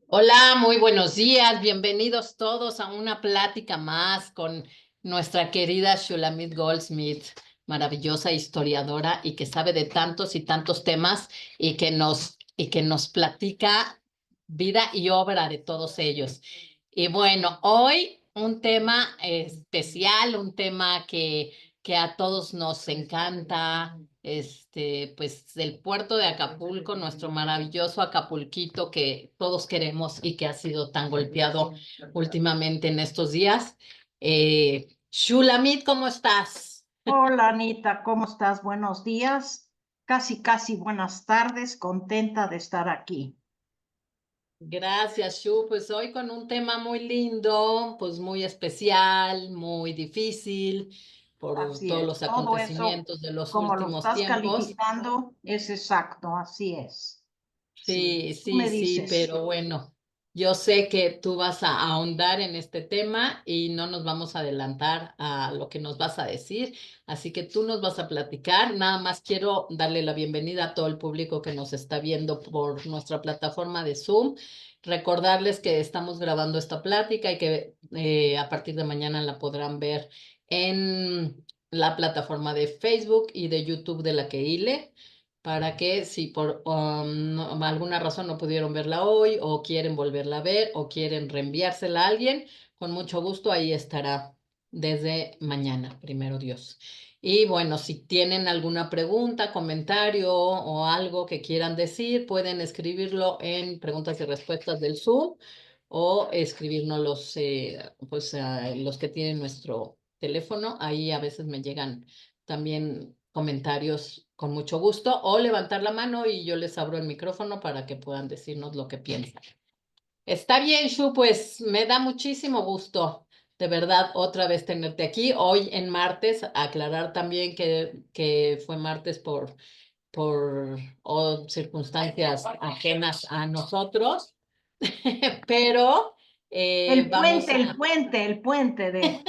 Hola, muy buenos días. Bienvenidos todos a una plática más con nuestra querida Shulamit Goldsmith, maravillosa historiadora y que sabe de tantos y tantos temas y que nos platica vida y obra de todos ellos. Y bueno, hoy un tema especial, un tema que a todos nos encanta, pues el puerto de Acapulco, nuestro maravilloso Acapulquito que todos queremos y que ha sido tan golpeado últimamente en estos días. Shulamit, ¿cómo estás? Hola Anita, ¿cómo estás? Buenos días, casi buenas tardes, contenta de estar aquí. Gracias, Shu. Pues hoy con un tema muy lindo, pues muy especial, muy difícil por Así todos es, los todo eso, acontecimientos de los como lo últimos estás tiempos. calificando, es exacto, así es. Sí, Sí, tú sí, me sí, dices. pero bueno, yo sé que tú vas a ahondar en este tema y no nos vamos a adelantar a lo que nos vas a decir, así que tú nos vas a platicar. Nada más quiero darle la bienvenida a todo el público que nos está viendo por nuestra plataforma de Zoom. Recordarles que estamos grabando esta plática y que a partir de mañana la podrán ver en la plataforma de Facebook y de YouTube de la Keile para que si por alguna razón no pudieron verla hoy o quieren volverla a ver o quieren reenviársela a alguien, con mucho gusto ahí estará desde mañana, primero Dios. Y bueno, si tienen alguna pregunta, comentario o algo que quieran decir, pueden escribirlo en preguntas y respuestas del Zoom o escribirnos pues, los que tienen nuestro teléfono. Ahí a veces me llegan también comentarios con mucho gusto o levantar la mano y yo les abro el micrófono para que puedan decirnos lo que piensan. Está bien, Shu, pues me da muchísimo gusto, de verdad, otra vez tenerte aquí. Hoy en martes, aclarar también que fue martes por circunstancias ajenas a nosotros, pero vamos a... El puente de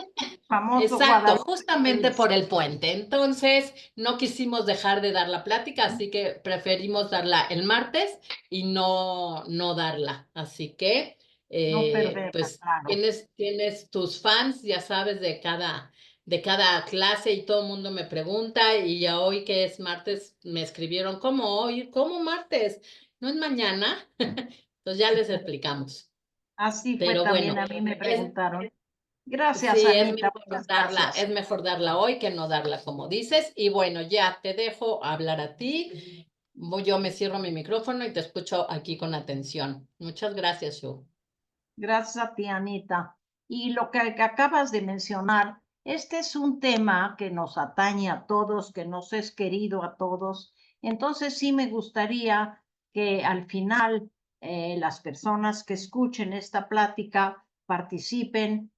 famoso Exacto, Guadalupe justamente Reyes. por el puente. Entonces, no quisimos dejar de dar la plática, así que preferimos darla el martes y no darla. Así que, No perderla, pues, claro. tienes tus fans, ya sabes, de cada clase y todo el mundo me pregunta y ya hoy que es martes me escribieron, ¿cómo hoy? ¿Cómo martes? ¿No es mañana? Entonces ya les explicamos. Así fue Pero también, bueno, a mí me es, preguntaron. Gracias, sí, Anita, muchas gracias. es mejor darla hoy que no darla como dices. Y bueno, ya te dejo hablar a ti. Yo me cierro mi micrófono y te escucho aquí con atención. Muchas gracias, Shu. Gracias a ti, Anita. Y lo que acabas de mencionar, este es un tema que nos atañe a todos, que nos es querido a todos. Entonces sí me gustaría que al final las personas que escuchen esta plática participen,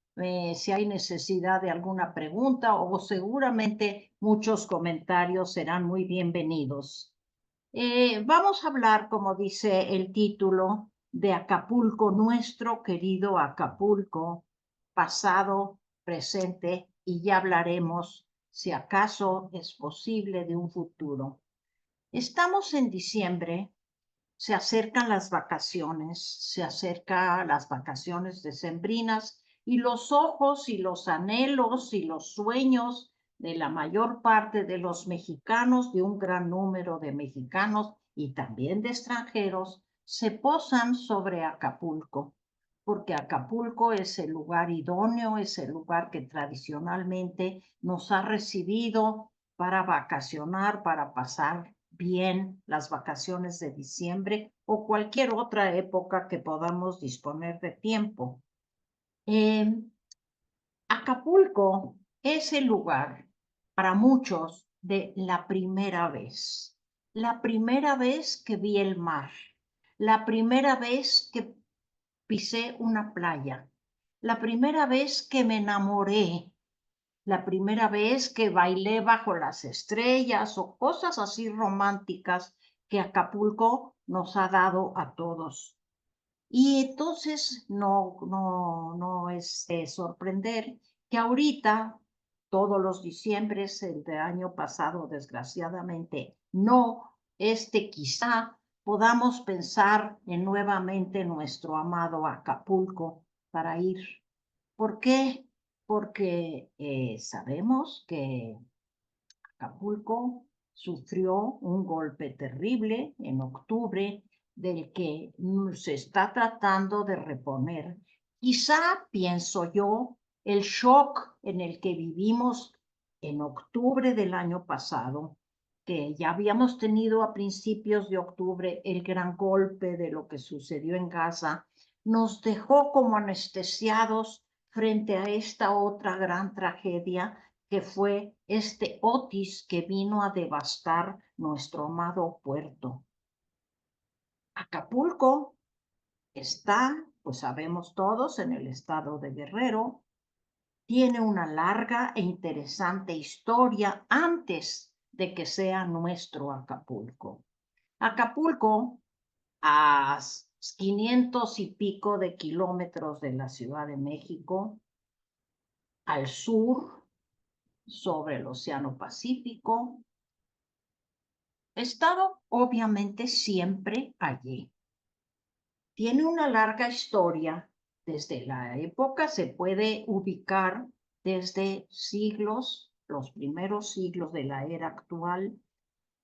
si hay necesidad de alguna pregunta o seguramente muchos comentarios serán muy bienvenidos. Vamos a hablar, como dice el título, de Acapulco, nuestro querido Acapulco, pasado, presente, y ya hablaremos, si acaso es posible, de un futuro. Estamos en diciembre, se acercan las vacaciones, se acercan las vacaciones decembrinas y los ojos y los anhelos y los sueños de la mayor parte de los mexicanos, de un gran número de mexicanos y también de extranjeros, se posan sobre Acapulco, porque Acapulco es el lugar idóneo, es el lugar que tradicionalmente nos ha recibido para vacacionar, para pasar bien las vacaciones de diciembre o cualquier otra época que podamos disponer de tiempo. Eh, Acapulco es el lugar para muchos de la primera vez que vi el mar, la primera vez que pisé una playa, la primera vez que me enamoré, la primera vez que bailé bajo las estrellas o cosas así románticas que Acapulco nos ha dado a todos. Y entonces no es de sorprender que ahorita, todos los diciembres, el de año pasado, desgraciadamente, no, este quizá, podamos pensar en nuevamente nuestro amado Acapulco para ir. ¿Por qué? Porque sabemos que Acapulco sufrió un golpe terrible en octubre del que se está tratando de reponer. Quizá, pienso yo, el shock en el que vivimos en octubre del año pasado, que ya habíamos tenido a principios de octubre el gran golpe de lo que sucedió en Gaza, nos dejó como anestesiados frente a esta otra gran tragedia que fue este Otis que vino a devastar nuestro amado puerto. Acapulco está, pues sabemos todos, en el estado de Guerrero. Tiene una larga e interesante historia antes de que sea nuestro Acapulco. Acapulco, a 500 y pico de kilómetros de la Ciudad de México, al sur, sobre el Océano Pacífico, he estado obviamente siempre allí. Tiene una larga historia. Desde la época se puede ubicar desde siglos, los primeros siglos de la era actual.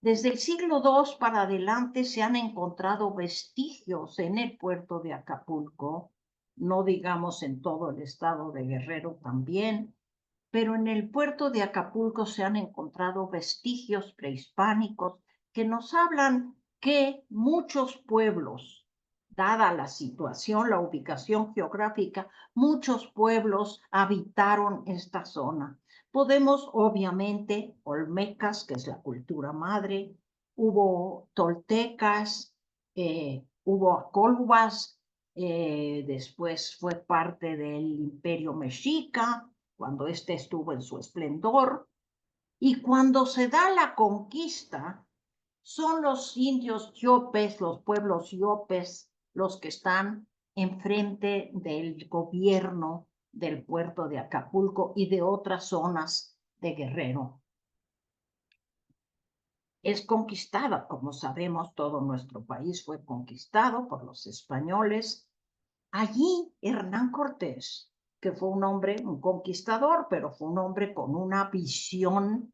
Desde el siglo II para adelante se han encontrado vestigios en el puerto de Acapulco, no digamos en todo el estado de Guerrero también, pero en el puerto de Acapulco se han encontrado vestigios prehispánicos que nos hablan que muchos pueblos, dada la situación, la ubicación geográfica, muchos pueblos habitaron esta zona. Podemos, obviamente, olmecas, que es la cultura madre, hubo toltecas, hubo acolhuas, después fue parte del imperio mexica, cuando éste estuvo en su esplendor, y cuando se da la conquista, son los indios yopes, los pueblos yopes, los que están enfrente del gobierno del puerto de Acapulco y de otras zonas de Guerrero. Es conquistada, como sabemos, todo nuestro país fue conquistado por los españoles. Allí Hernán Cortés, que fue un hombre, un conquistador, pero fue un hombre con una visión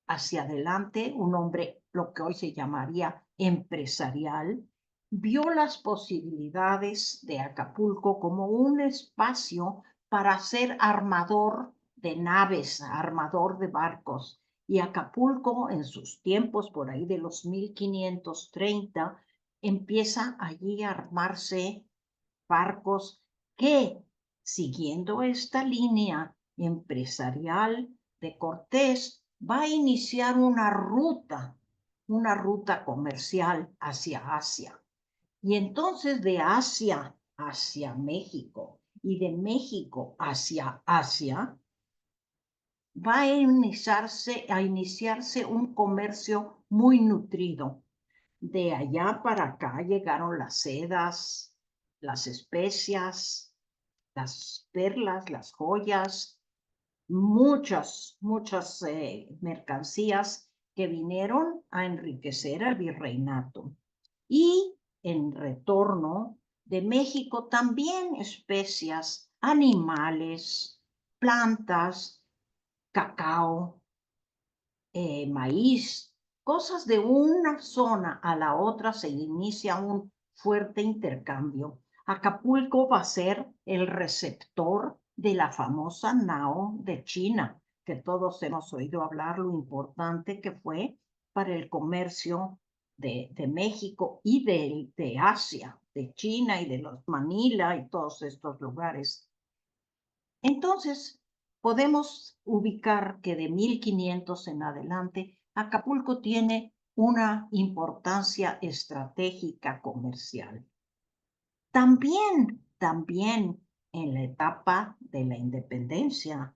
hacia adelante, un hombre, lo que hoy se llamaría empresarial, vio las posibilidades de Acapulco como un espacio para ser armador de naves, armador de barcos. Y Acapulco, en sus tiempos, por ahí de los 1530, empieza allí a armarse barcos que, siguiendo esta línea empresarial de Cortés, va a iniciar una ruta comercial hacia Asia. Y entonces de Asia hacia México y de México hacia Asia, va a iniciarse un comercio muy nutrido. De allá para acá llegaron las sedas, las especias, las perlas, las joyas, muchas mercancías que vinieron a enriquecer al virreinato. Y en retorno de México también especias, animales, plantas, cacao, maíz, cosas de una zona a la otra se inicia un fuerte intercambio. Acapulco va a ser el receptor de la famosa nao de China, que todos hemos oído hablar lo importante que fue para el comercio de México y de Asia, de China y de los Manila y todos estos lugares. Entonces, podemos ubicar que de 1500 en adelante, Acapulco tiene una importancia estratégica comercial. También en la etapa de la independencia,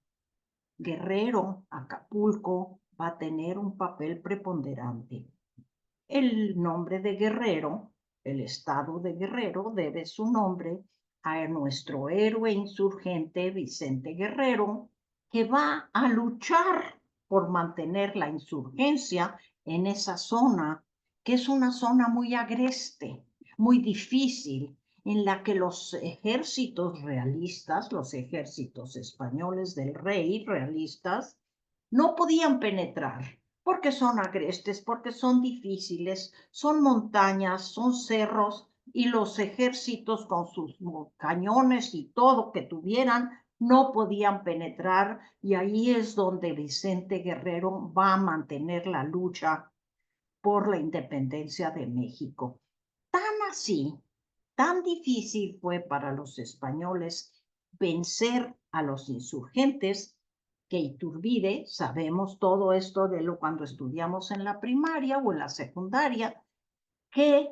Guerrero, Acapulco, va a tener un papel preponderante. El nombre de Guerrero, el estado de Guerrero, debe su nombre a nuestro héroe insurgente Vicente Guerrero, que va a luchar por mantener la insurgencia en esa zona que es una zona muy agreste, muy difícil, en la que los ejércitos realistas, los ejércitos españoles del rey realistas, no podían penetrar, porque son agrestes, porque son difíciles, son montañas, son cerros, y los ejércitos con sus cañones y todo que tuvieran no podían penetrar, y ahí es donde Vicente Guerrero va a mantener la lucha por la independencia de México. Tan así, tan difícil fue para los españoles vencer a los insurgentes, que Iturbide, sabemos todo esto de lo cuando estudiamos en la primaria o en la secundaria, que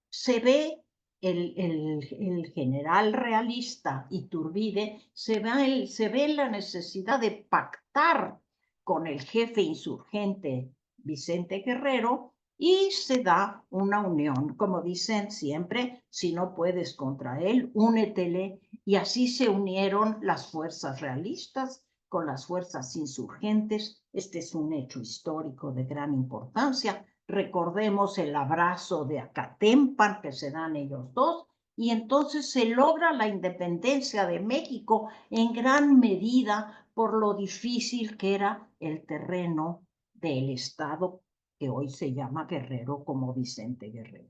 se ve el general realista Iturbide, se ve la necesidad de pactar con el jefe insurgente Vicente Guerrero, y se da una unión, como dicen siempre, si no puedes contra él, únetele, y así se unieron las fuerzas realistas con las fuerzas insurgentes. Este es un hecho histórico de gran importancia. Recordemos el abrazo de Acatempan que se dan ellos dos, y entonces se logra la independencia de México en gran medida por lo difícil que era el terreno del estado que hoy se llama Guerrero, como Vicente Guerrero.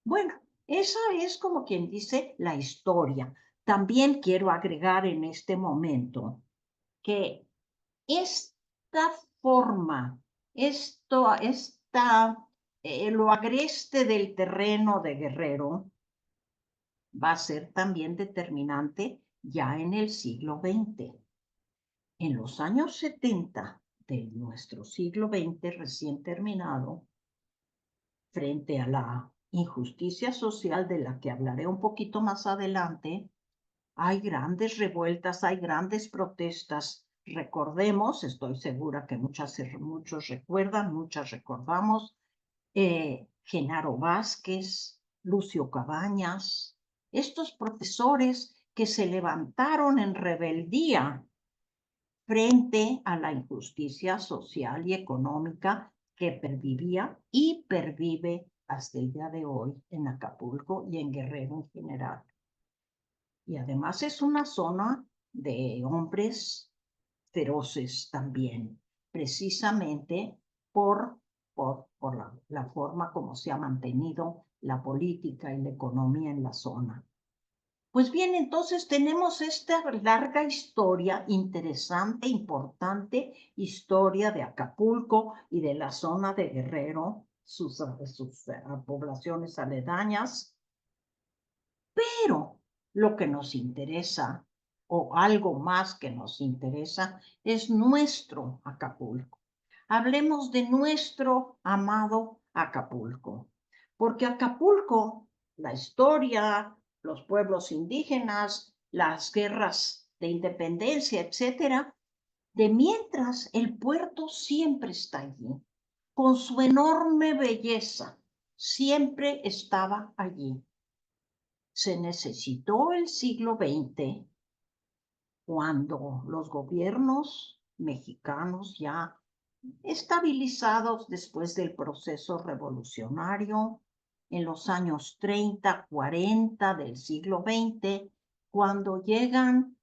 Bueno, esa es, como quien dice, la historia. También quiero agregar en este momento que esta forma, lo agreste del terreno de Guerrero va a ser también determinante ya en el siglo XX. En los años 70 de nuestro siglo XX recién terminado, frente a la injusticia social de la que hablaré un poquito más adelante, hay grandes revueltas, hay grandes protestas. Recordemos, estoy segura que muchos recuerdan, muchas recordamos, Genaro Vázquez, Lucio Cabañas, estos profesores que se levantaron en rebeldía frente a la injusticia social y económica que pervivía y pervive hasta el día de hoy en Acapulco y en Guerrero en general. Y además es una zona de hombres feroces también, precisamente por la forma como se ha mantenido la política y la economía en la zona. Pues bien, entonces tenemos esta larga historia, interesante, importante historia de Acapulco y de la zona de Guerrero, sus poblaciones aledañas, pero lo que nos interesa, o algo más que nos interesa, es nuestro Acapulco. Hablemos de nuestro amado Acapulco, porque Acapulco, la historia, los pueblos indígenas, las guerras de independencia, etcétera, de mientras el puerto siempre está allí, con su enorme belleza, siempre estaba allí. Se necesitó el siglo XX, cuando los gobiernos mexicanos, ya estabilizados después del proceso revolucionario, en los años 30, 40 del siglo XX, cuando llegan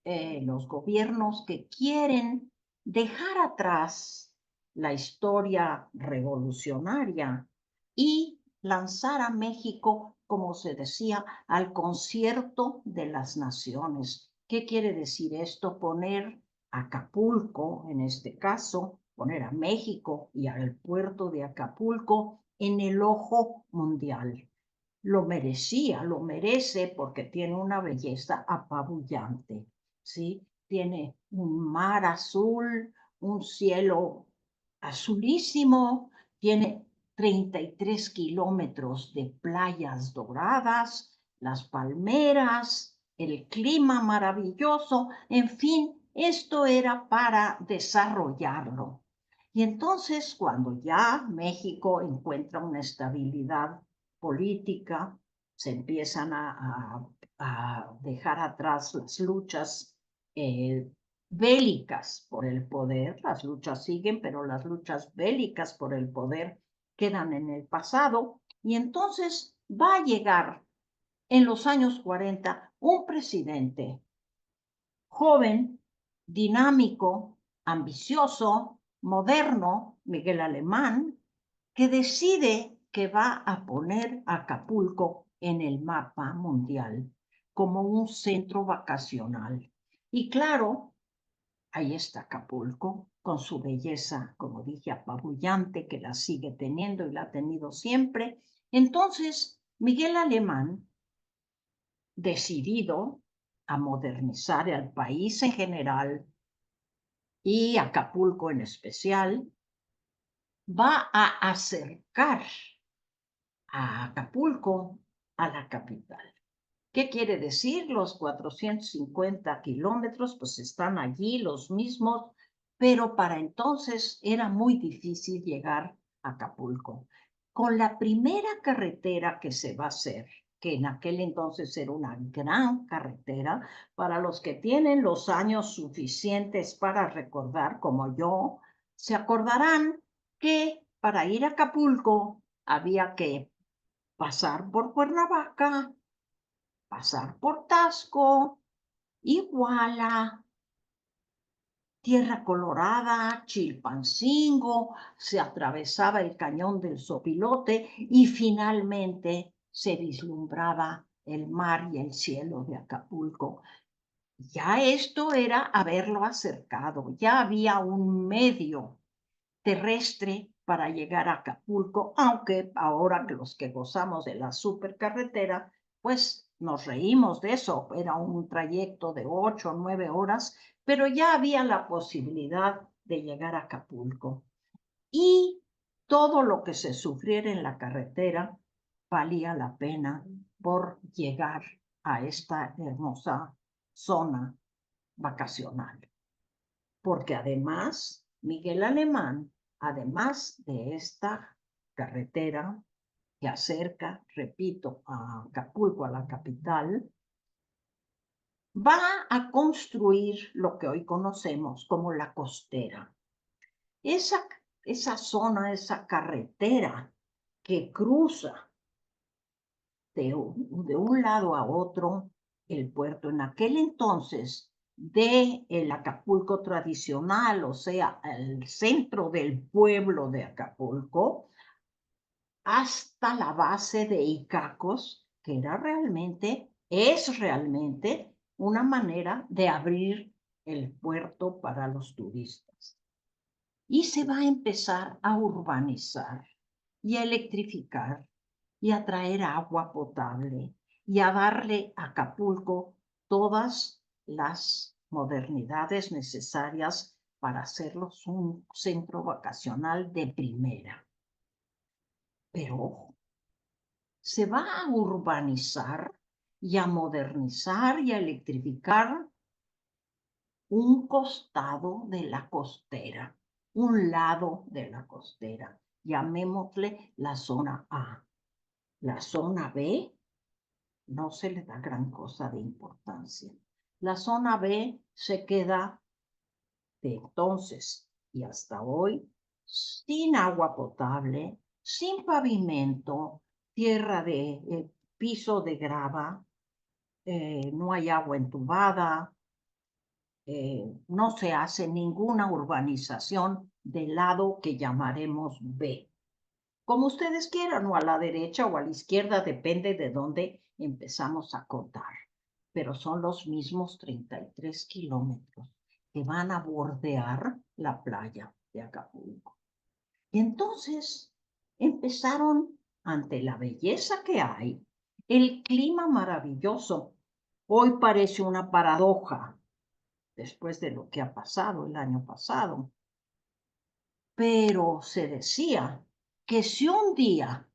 los gobiernos que quieren dejar atrás la historia revolucionaria y lanzar a México, como se decía, al concierto de las naciones. ¿Qué quiere decir esto? Poner Acapulco, en este caso, poner a México y al puerto de Acapulco en el ojo mundial. Lo merecía, lo merece, porque tiene una belleza apabullante, ¿sí? Tiene un mar azul, un cielo azulísimo, tiene 33 kilómetros de playas doradas, las palmeras, el clima maravilloso, en fin, esto era para desarrollarlo. Y entonces, cuando ya México encuentra una estabilidad política, se empiezan a dejar atrás las luchas bélicas por el poder, las luchas siguen, pero las luchas bélicas por el poder quedan en el pasado, y entonces va a llegar en los años 40 un presidente joven, dinámico, ambicioso, moderno, Miguel Alemán, que decide que va a poner Acapulco en el mapa mundial como un centro vacacional. Y claro, ahí está Acapulco, con su belleza, como dije, apabullante, que la sigue teniendo y la ha tenido siempre. Entonces, Miguel Alemán, decidido a modernizar al país en general y Acapulco en especial, va a acercar a Acapulco a la capital. ¿Qué quiere decir? Los 450 kilómetros, pues están allí los mismos, pero para entonces era muy difícil llegar a Acapulco. Con la primera carretera que se va a hacer, que en aquel entonces era una gran carretera, para los que tienen los años suficientes para recordar, como yo, se acordarán que para ir a Acapulco había que pasar por Cuernavaca, pasar por Tasco, Iguala, Tierra Colorada, Chilpancingo, se atravesaba el cañón del Sopilote y finalmente se vislumbraba el mar y el cielo de Acapulco. Ya esto era haberlo acercado, ya había un medio terrestre para llegar a Acapulco, aunque ahora que los que gozamos de la supercarretera, pues nos reímos de eso, era un trayecto de 8 o 9 horas, pero ya había la posibilidad de llegar a Acapulco. Y todo lo que se sufriera en la carretera valía la pena por llegar a esta hermosa zona vacacional. Porque además, Miguel Alemán, además de esta carretera que acerca, repito, a Acapulco, a la capital, va a construir lo que hoy conocemos como la costera. Esa zona, esa carretera que cruza de un lado a otro el puerto. En aquel entonces, de el Acapulco tradicional, o sea, el centro del pueblo de Acapulco, hasta la base de Icacos, que es realmente una manera de abrir el puerto para los turistas. Y se va a empezar a urbanizar y a electrificar y a traer agua potable y a darle a Acapulco todas las modernidades necesarias para hacerlos un centro vacacional de primera. Pero se va a urbanizar y a modernizar y a electrificar un costado de la costera, un lado de la costera. Llamémosle la zona A. La zona B no se le da gran cosa de importancia. La zona B se queda de entonces y hasta hoy sin agua potable, sin pavimento, tierra de piso de grava, no hay agua entubada, no se hace ninguna urbanización del lado que llamaremos B. Como ustedes quieran, o a la derecha o a la izquierda, depende de dónde empezamos a contar. Pero son los mismos 33 kilómetros que van a bordear la playa de Acapulco. Y entonces empezaron, ante la belleza que hay, el clima maravilloso. Hoy parece una paradoja, después de lo que ha pasado el año pasado. Pero se decía que si un día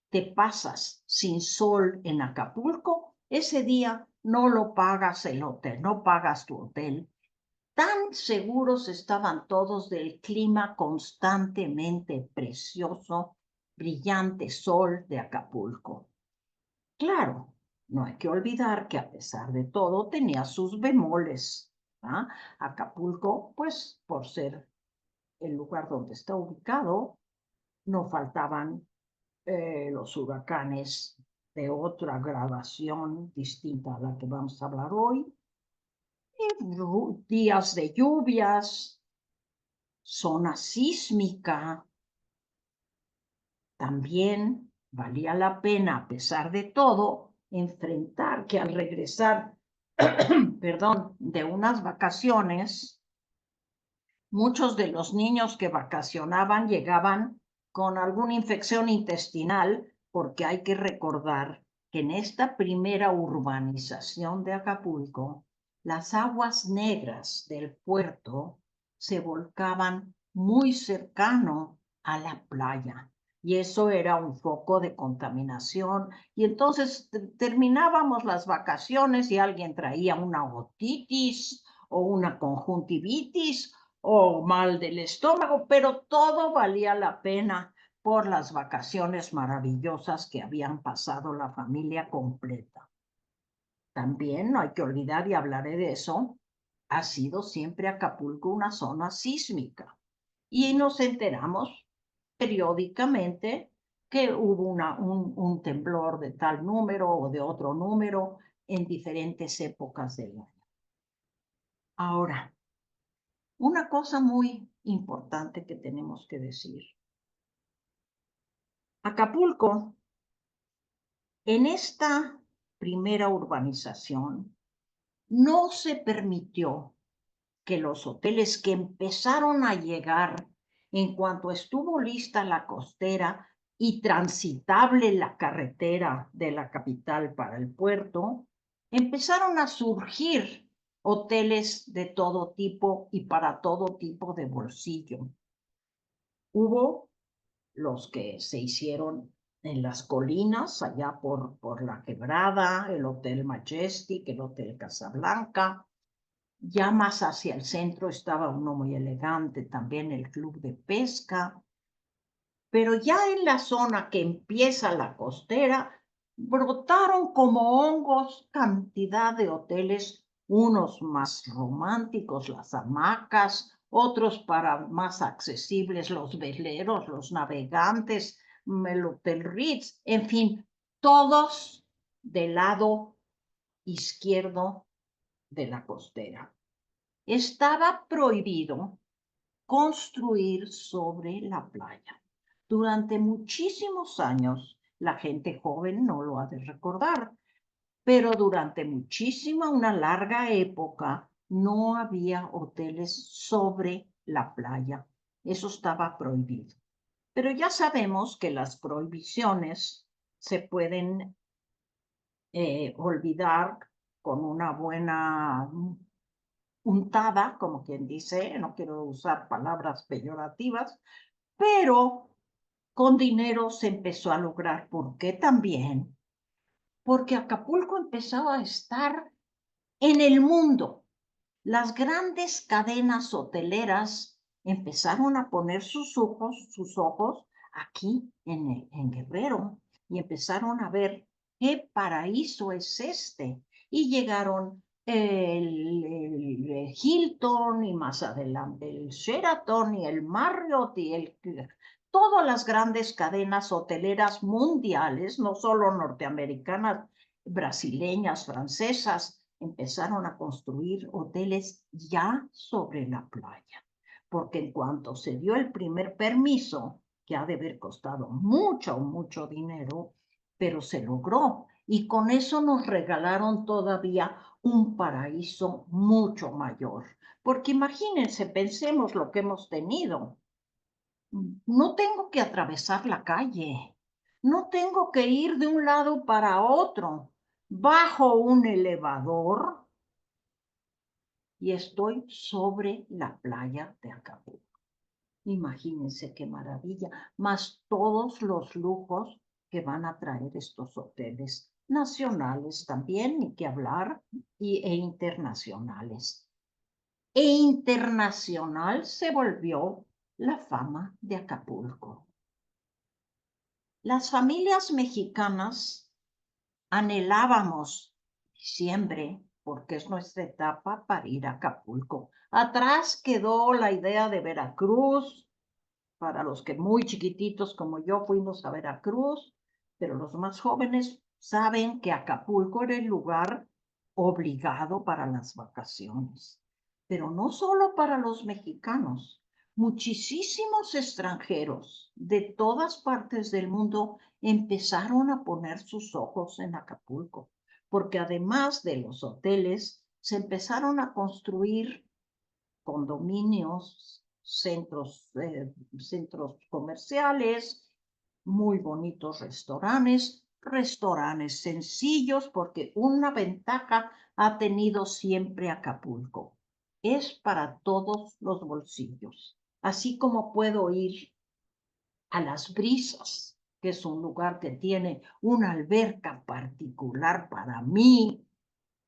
te pasas sin sol en Acapulco, ese día no lo pagas el hotel, no pagas tu hotel. Tan seguros estaban todos del clima constantemente precioso, brillante sol de Acapulco. Claro, no hay que olvidar que a pesar de todo tenía sus bemoles. ¿Ah? Acapulco, pues por ser el lugar donde está ubicado, no faltaban los huracanes de otra gradación distinta a la que vamos a hablar hoy, días de lluvias, zona sísmica. También valía la pena, a pesar de todo, enfrentar que al regresar, perdón, de unas vacaciones, muchos de los niños que vacacionaban llegaban con alguna infección intestinal, porque hay que recordar que en esta primera urbanización de Acapulco, las aguas negras del puerto se volcaban muy cercano a la playa. Y eso era un foco de contaminación. Y entonces terminábamos las vacaciones y alguien traía una otitis o una conjuntivitis o mal del estómago, pero todo valía la pena por las vacaciones maravillosas que habían pasado la familia completa. También no hay que olvidar, y hablaré de eso, ha sido siempre Acapulco una zona sísmica. Y nos enteramos periódicamente que hubo un temblor de tal número o de otro número en diferentes épocas del año. Ahora, una cosa muy importante que tenemos que decir. Acapulco, en esta primera urbanización, no se permitió que los hoteles que empezaron a llegar en cuanto estuvo lista la costera y transitable la carretera de la capital para el puerto, empezaron a surgir hoteles de todo tipo y para todo tipo de bolsillo. Hubo los que se hicieron en las colinas, allá por la Quebrada, el Hotel Majestic, el Hotel Casablanca. Ya más hacia el centro estaba uno muy elegante, también el Club de Pesca. Pero ya en la zona que empieza la costera, brotaron como hongos cantidad de hoteles, unos más románticos, las hamacas, otros para más accesibles, los veleros, los navegantes, el Hotel Ritz, en fin, todos del lado izquierdo de la costera. Estaba prohibido construir sobre la playa. Durante muchísimos años, la gente joven no lo ha de recordar, pero durante una larga época, no había hoteles sobre la playa. Eso estaba prohibido. Pero ya sabemos que las prohibiciones se pueden olvidar con una buena untada, como quien dice, no quiero usar palabras peyorativas, pero con dinero se empezó a lograr. ¿Por qué también? Porque Acapulco empezaba a estar en el mundo. Las grandes cadenas hoteleras empezaron a poner sus ojos aquí en Guerrero y empezaron a ver qué paraíso es este. Y llegaron el Hilton y más adelante el Sheraton y el Marriott y todas las grandes cadenas hoteleras mundiales, no solo norteamericanas, brasileñas, francesas, empezaron a construir hoteles ya sobre la playa, porque en cuanto se dio el primer permiso, que ha de haber costado mucho, mucho dinero, pero se logró. Y con eso nos regalaron todavía un paraíso mucho mayor. Porque imagínense, pensemos lo que hemos tenido. No tengo que atravesar la calle, no tengo que ir de un lado para otro, bajo un elevador y estoy sobre la playa de Acapulco. Imagínense qué maravilla, más todos los lujos que van a traer estos hoteles nacionales también, ni que hablar, e internacionales. E internacional se volvió la fama de Acapulco. Las familias mexicanas anhelábamos diciembre, porque es nuestra etapa para ir a Acapulco. Atrás quedó la idea de Veracruz, para los que muy chiquititos como yo fuimos a Veracruz, pero los más jóvenes saben que Acapulco era el lugar obligado para las vacaciones. Pero no solo para los mexicanos, muchísimos extranjeros de todas partes del mundo empezaron a poner sus ojos en Acapulco, porque además de los hoteles, se empezaron a construir condominios, centros comerciales, muy bonitos restaurantes, restaurantes sencillos, porque una ventaja ha tenido siempre Acapulco. Es para todos los bolsillos. Así como puedo ir a Las Brisas, que es un lugar que tiene una alberca particular para mí,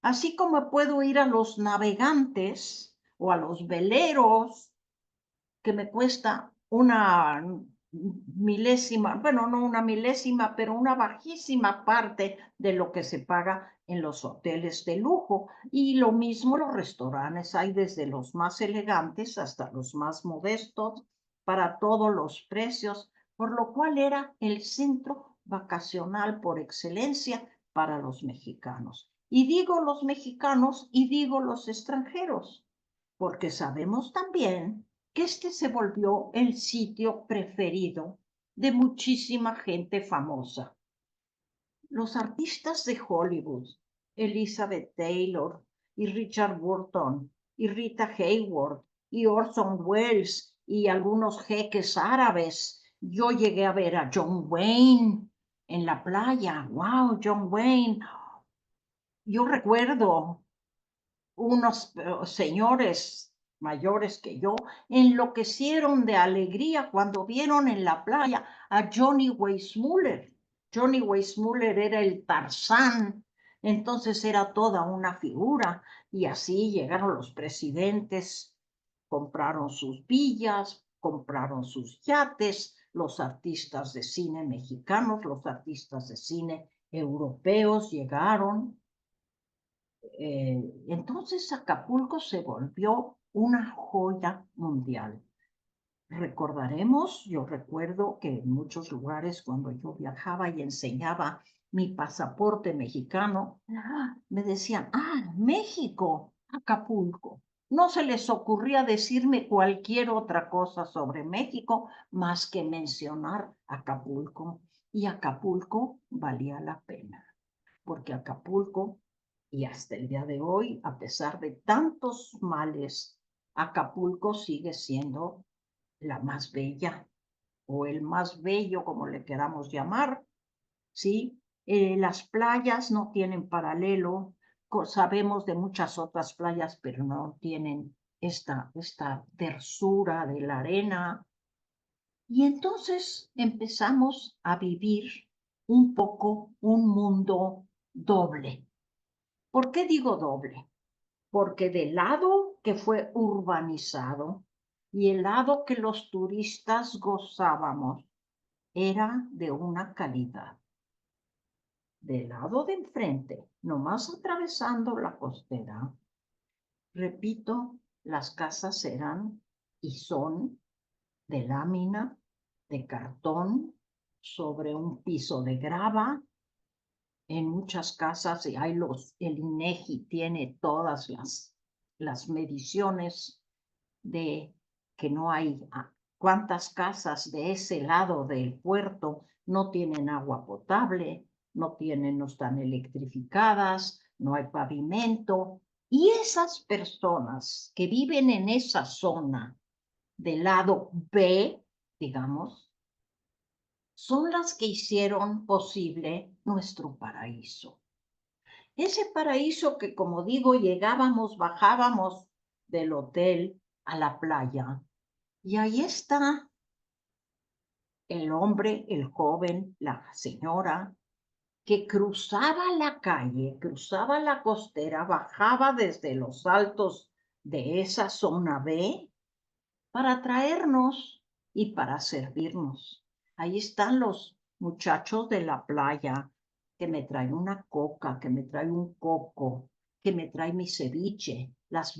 así como puedo ir a los Navegantes o a los veleros, que me cuesta una milésima, bueno, no una milésima, pero una bajísima parte de lo que se paga en los hoteles de lujo. Y lo mismo los restaurantes, hay desde los más elegantes hasta los más modestos, para todos los precios, por lo cual era el centro vacacional por excelencia para los mexicanos. Y digo los mexicanos y digo los extranjeros, porque sabemos también que este se volvió el sitio preferido de muchísima gente famosa. Los artistas de Hollywood, Elizabeth Taylor y Richard Burton y Rita Hayworth y Orson Welles y algunos jeques árabes. Yo llegué a ver a John Wayne en la playa. ¡Wow, John Wayne! Yo recuerdo unos señores mayores que yo enloquecieron de alegría cuando vieron en la playa a Johnny Weissmuller. Johnny Weissmuller era el Tarzán, entonces era toda una figura, y así llegaron los presidentes, compraron sus villas, compraron sus yates, los artistas de cine mexicanos, los artistas de cine europeos llegaron. Entonces Acapulco se volvió una joya mundial. Recordaremos, yo recuerdo que en muchos lugares cuando yo viajaba y enseñaba mi pasaporte mexicano, me decían, México, Acapulco. No se les ocurría decirme cualquier otra cosa sobre México más que mencionar Acapulco. Y Acapulco valía la pena, porque Acapulco, y hasta el día de hoy, a pesar de tantos males, Acapulco sigue siendo la más bella o el más bello, como le queramos llamar, ¿sí? Las playas no tienen paralelo, sabemos de muchas otras playas, pero no tienen esta tersura de la arena. Y entonces empezamos a vivir un poco un mundo doble. ¿Por qué digo doble? Porque del lado que fue urbanizado y el lado que los turistas gozábamos era de una calidad. Del lado de enfrente, nomás atravesando la costera, repito, las casas eran y son de lámina, de cartón, sobre un piso de grava. En muchas casas, y hay el INEGI tiene todas las mediciones de que no hay, cuántas casas de ese lado del puerto no tienen agua potable, no están electrificadas, no hay pavimento. Y esas personas que viven en esa zona del lado B, digamos, son las que hicieron posible nuestro paraíso. Ese paraíso que, como digo, llegábamos, bajábamos del hotel a la playa, y ahí está el hombre, el joven, la señora, que cruzaba la calle, cruzaba la costera, bajaba desde los altos de esa zona B para traernos y para servirnos. Ahí están los muchachos de la playa que me traen una coca, que me traen un coco, que me traen mi ceviche, las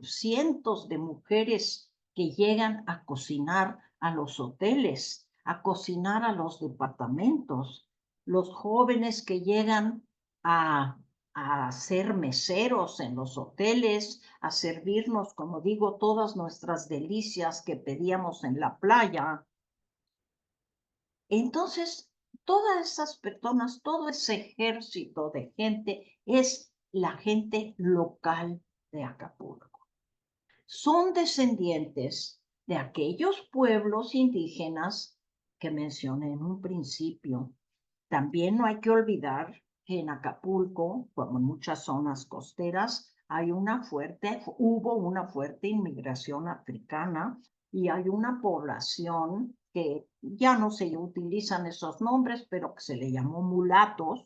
cientos de mujeres que llegan a cocinar a los hoteles, a cocinar a los departamentos, los jóvenes que llegan a, a ser meseros en los hoteles, a servirnos, como digo, todas nuestras delicias que pedíamos en la playa. Entonces, todas esas personas, todo ese ejército de gente es la gente local de Acapulco. Son descendientes de aquellos pueblos indígenas que mencioné en un principio. También no hay que olvidar que en Acapulco, como en muchas zonas costeras, hubo una fuerte inmigración africana y hay una población que ya no se utilizan esos nombres, pero que se le llamó mulatos,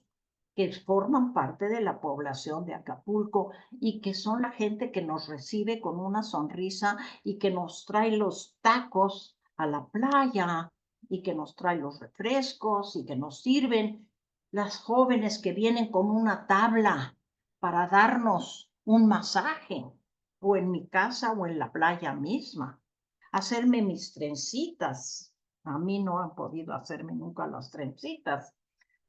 que forman parte de la población de Acapulco y que son la gente que nos recibe con una sonrisa y que nos trae los tacos a la playa y que nos trae los refrescos y que nos sirven, las jóvenes que vienen con una tabla para darnos un masaje, o en mi casa o en la playa misma, hacerme mis trencitas. A mí no han podido hacerme nunca las trencitas,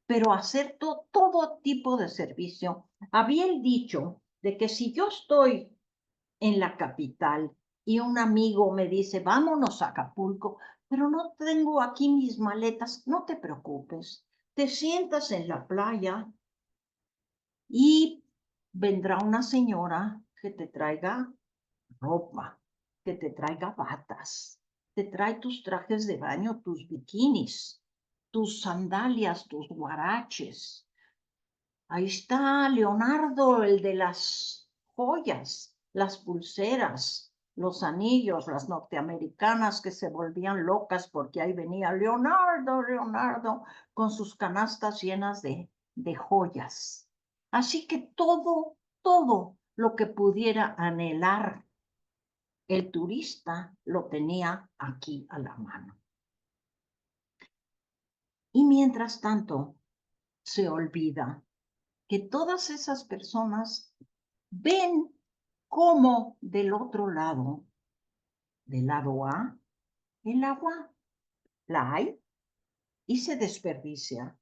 pero hacer todo tipo de servicio. Había el dicho de que si yo estoy en la capital y un amigo me dice, vámonos a Acapulco, pero no tengo aquí mis maletas, no te preocupes, te sientas en la playa y vendrá una señora que te traiga ropa, que te traiga batas, te trae tus trajes de baño, tus bikinis, tus sandalias, tus guaraches. Ahí está Leonardo, el de las joyas, las pulseras, los anillos, las norteamericanas que se volvían locas porque ahí venía Leonardo, Leonardo, con sus canastas llenas de joyas. Así que todo lo que pudiera anhelar el turista lo tenía aquí a la mano. Y mientras tanto, se olvida que todas esas personas ven cómo del otro lado, del lado A, el agua la hay y se desperdicia,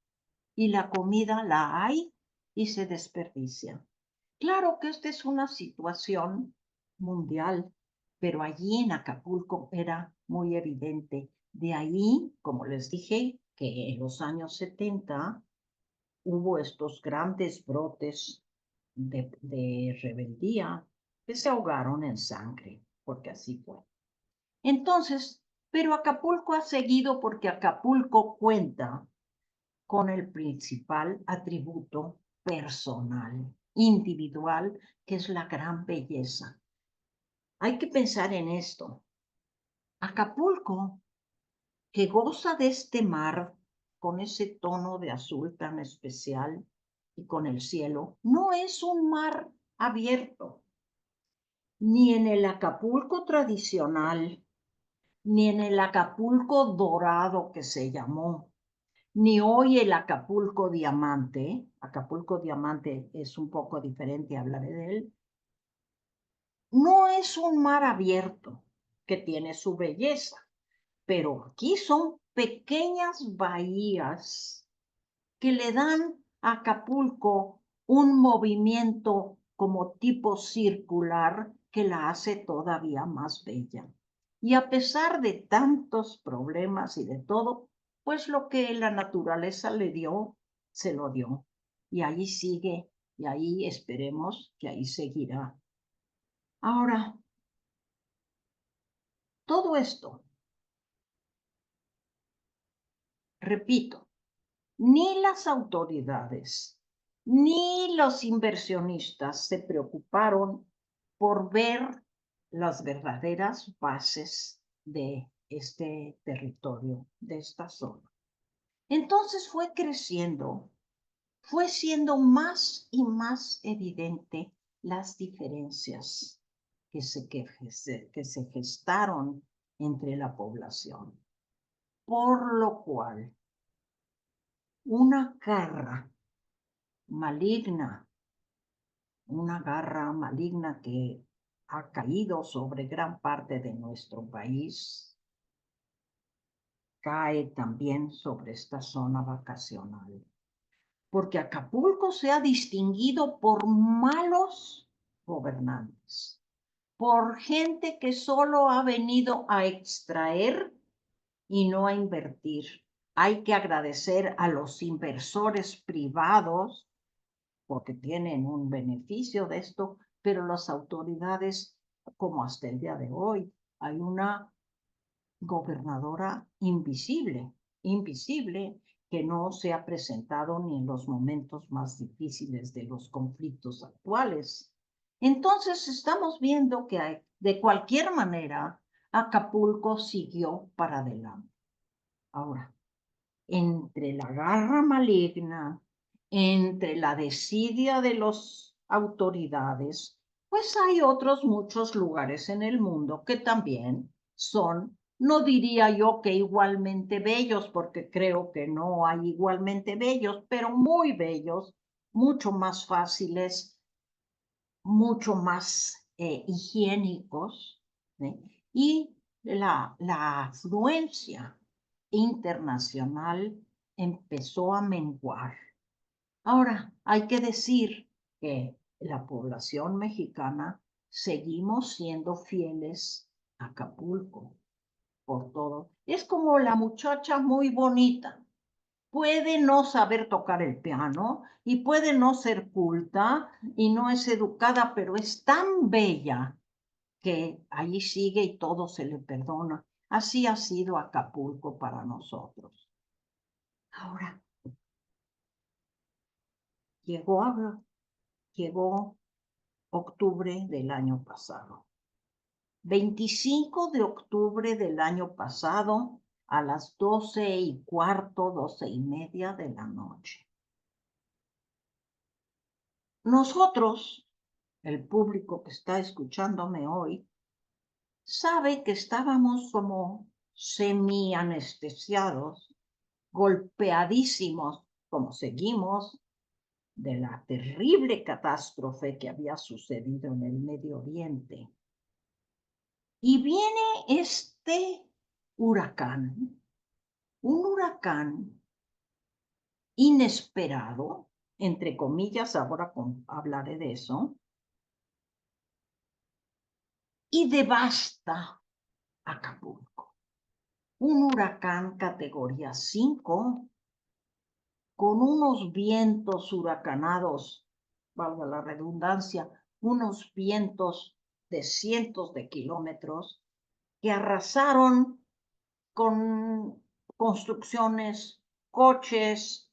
y la comida la hay y se desperdicia. Claro que esta es una situación mundial, pero allí en Acapulco era muy evidente. De ahí, como les dije, que en los años 70 hubo estos grandes brotes de rebeldía que se ahogaron en sangre, porque así fue. Entonces, pero Acapulco ha seguido porque Acapulco cuenta con el principal atributo personal, individual, que es la gran belleza. Hay que pensar en esto. Acapulco, que goza de este mar con ese tono de azul tan especial y con el cielo, no es un mar abierto, ni en el Acapulco tradicional, ni en el Acapulco dorado que se llamó, ni hoy el Acapulco Diamante. Acapulco Diamante es un poco diferente, hablaré de él. No es un mar abierto que tiene su belleza, pero aquí son pequeñas bahías que le dan a Acapulco un movimiento como tipo circular que la hace todavía más bella. Y a pesar de tantos problemas y de todo, pues lo que la naturaleza le dio, se lo dio. Y ahí sigue, y ahí esperemos que ahí seguirá. Ahora, todo esto, repito, ni las autoridades ni los inversionistas se preocuparon por ver las verdaderas bases de este territorio, de esta zona. Entonces fue creciendo, fue siendo más y más evidente las diferencias que se gestaron entre la población, por lo cual una garra maligna, una garra maligna que ha caído sobre gran parte de nuestro país, cae también sobre esta zona vacacional, porque Acapulco se ha distinguido por malos gobernantes, por gente que solo ha venido a extraer y no a invertir. Hay que agradecer a los inversores privados porque tienen un beneficio de esto, pero las autoridades, como hasta el día de hoy, hay una gobernadora invisible, que no se ha presentado ni en los momentos más difíciles de los conflictos actuales. Entonces estamos viendo que de cualquier manera Acapulco siguió para adelante. Ahora, entre la garra maligna, entre la desidia de las autoridades, pues hay otros muchos lugares en el mundo que también son, no diría yo que igualmente bellos, porque creo que no hay igualmente bellos, pero muy bellos, mucho más fáciles, mucho más higiénicos, ¿eh? Y la afluencia internacional empezó a menguar. Ahora, hay que decir que la población mexicana seguimos siendo fieles a Acapulco por todo. Es como la muchacha muy bonita. Puede no saber tocar el piano y puede no ser culta y no es educada, pero es tan bella que allí sigue y todo se le perdona. Así ha sido Acapulco para nosotros. Ahora, llegó octubre del año pasado. 25 de octubre del año pasado a las 12:15, 12:30 de la noche. Nosotros, el público que está escuchándome hoy, sabe que estábamos como semi-anestesiados, golpeadísimos, como seguimos, de la terrible catástrofe que había sucedido en el Medio Oriente. Y viene este huracán, un huracán inesperado, entre comillas, ahora hablaré de eso, y devasta Acapulco. Un huracán categoría 5, con unos vientos huracanados, valga la redundancia, unos vientos de cientos de kilómetros que arrasaron con construcciones, coches,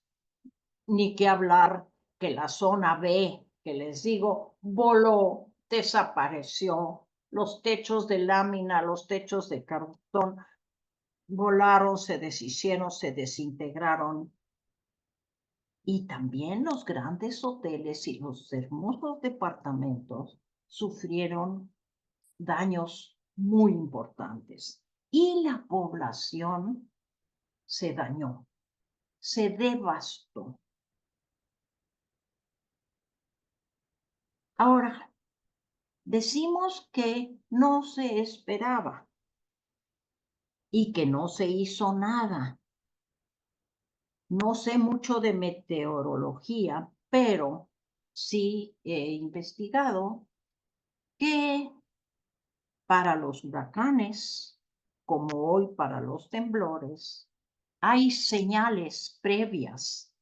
ni que hablar que la zona B, que les digo, voló, desapareció, los techos de lámina, los techos de cartón volaron, se deshicieron, se desintegraron. Y también los grandes hoteles y los hermosos departamentos sufrieron daños muy importantes. Y la población se dañó, se devastó. Ahora, decimos que no se esperaba y que no se hizo nada. No sé mucho de meteorología, pero sí he investigado que para los huracanes, como hoy para los temblores, hay señales previas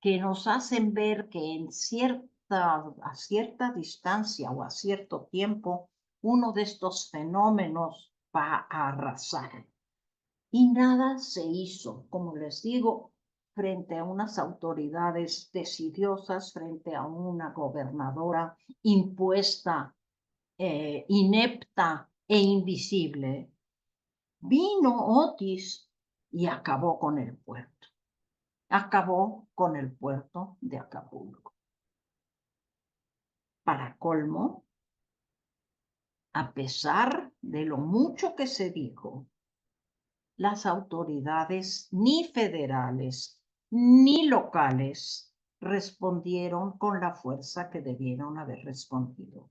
que nos hacen ver que a cierta distancia o a cierto tiempo, uno de estos fenómenos va a arrasar. Y nada se hizo, como les digo, frente a unas autoridades desidiosas, frente a una gobernadora impuesta, inepta e invisible. Vino Otis y acabó con el puerto. Acabó con el puerto de Acapulco. Para colmo, a pesar de lo mucho que se dijo, las autoridades ni federales ni locales respondieron con la fuerza que debieron haber respondido.